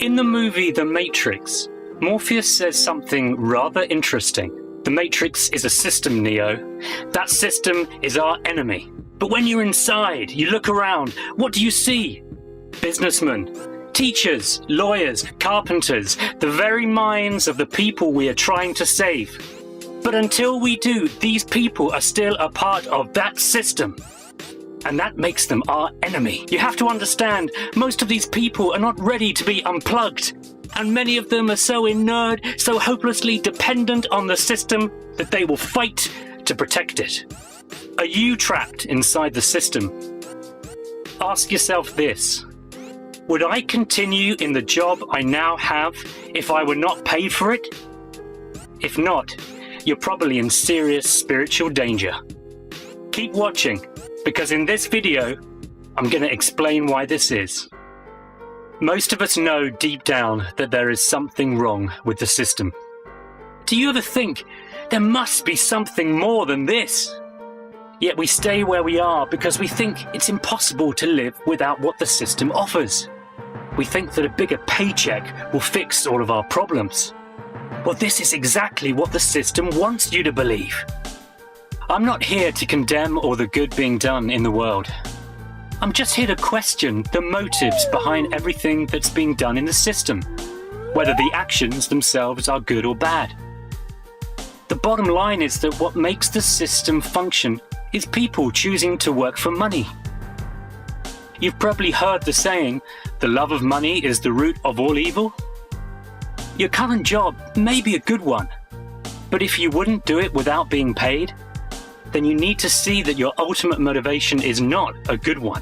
In the movie The Matrix, Morpheus says something rather interesting. The Matrix is a system, Neo. That system is our enemy. But when you're inside, you look around, what do you see? Businessmen, teachers, lawyers, carpenters, the very minds of the people we are trying to save. But until we do, these people are still a part of that system. And that makes them our enemy. You have to understand, most of these people are not ready to be unplugged. And many of them are so inured, so hopelessly dependent on the system that they will fight to protect it. Are you trapped inside the system? Ask yourself this. Would I continue in the job I now have if I were not paid for it? If not, you're probably in serious spiritual danger. Keep watching, because in this video, I'm going to explain why this is. Most of us know deep down that there is something wrong with the system. Do you ever think there must be something more than this? Yet we stay where we are because we think it's impossible to live without what the system offers. We think that a bigger paycheck will fix all of our problems. Well, this is exactly what the system wants you to believe. I'm not here to condemn all the good being done in the world. I'm just here to question the motives behind everything that's being done in the system, whether the actions themselves are good or bad. The bottom line is that what makes the system function is people choosing to work for money. You've probably heard the saying, the love of money is the root of all evil. Your current job may be a good one, but if you wouldn't do it without being paid, then you need to see that your ultimate motivation is not a good one.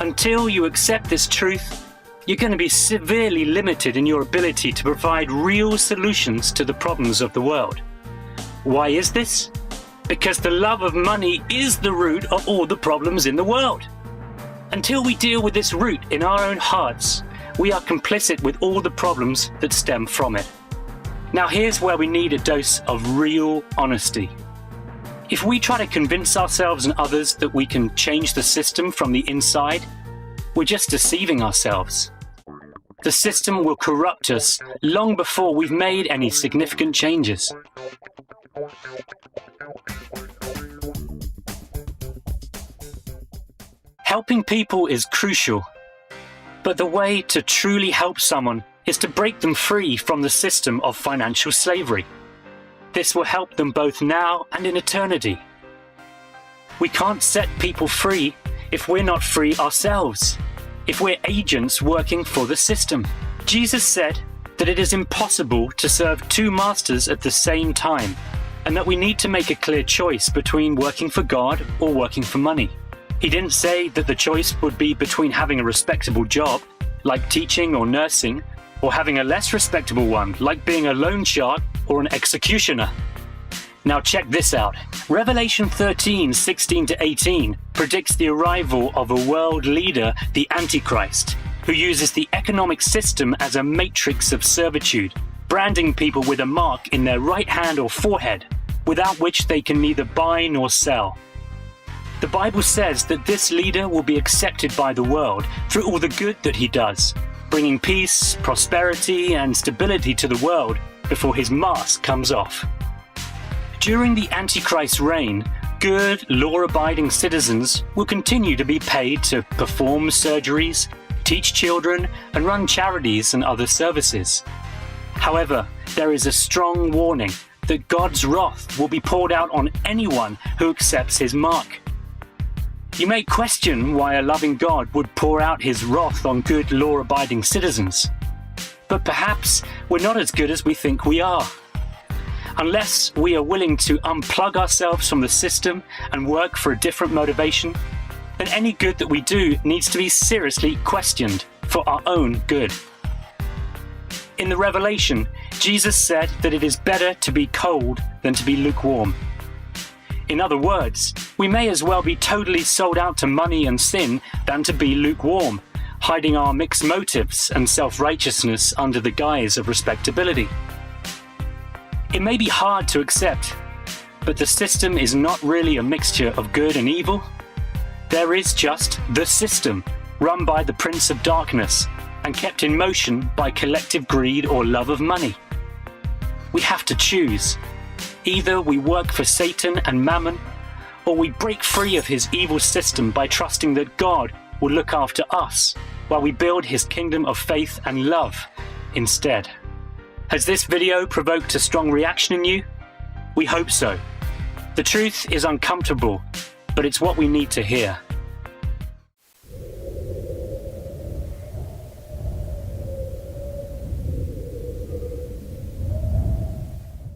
Until you accept this truth, you're going to be severely limited in your ability to provide real solutions to the problems of the world. Why is this? Because the love of money is the root of all the problems in the world. Until we deal with this root in our own hearts, we are complicit with all the problems that stem from it. Now here's where we need a dose of real honesty. If we try to convince ourselves and others that we can change the system from the inside, we're just deceiving ourselves. The system will corrupt us long before we've made any significant changes. Helping people is crucial, but the way to truly help someone is to break them free from the system of financial slavery. This will help them both now and in eternity. We can't set people free if we're not free ourselves, if we're agents working for the system. Jesus said that it is impossible to serve two masters at the same time, and that we need to make a clear choice between working for God or working for money. He didn't say that the choice would be between having a respectable job, like teaching or nursing, or having a less respectable one, like being a loan shark or an executioner. Now check this out. Revelation 13:16-18 predicts the arrival of a world leader, the Antichrist, who uses the economic system as a matrix of servitude, branding people with a mark in their right hand or forehead, without which they can neither buy nor sell. The Bible says that this leader will be accepted by the world through all the good that he does, bringing peace, prosperity, and stability to the world before his mask comes off. During the Antichrist's reign, good, law-abiding citizens will continue to be paid to perform surgeries, teach children, and run charities and other services. However, there is a strong warning that God's wrath will be poured out on anyone who accepts his mark. You may question why a loving God would pour out his wrath on good, law-abiding citizens. But perhaps we're not as good as we think we are. Unless we are willing to unplug ourselves from the system and work for a different motivation, then any good that we do needs to be seriously questioned for our own good. In the Revelation, Jesus said that it is better to be cold than to be lukewarm. In other words, we may as well be totally sold out to money and sin than to be lukewarm, hiding our mixed motives and self-righteousness under the guise of respectability. It may be hard to accept, but the system is not really a mixture of good and evil. There is just the system, run by the Prince of Darkness, and kept in motion by collective greed or love of money. We have to choose. Either we work for Satan and Mammon, or we break free of his evil system by trusting that God will look after us while we build his kingdom of faith and love instead. Has this video provoked a strong reaction in you? We hope so. The truth is uncomfortable, but it's what we need to hear.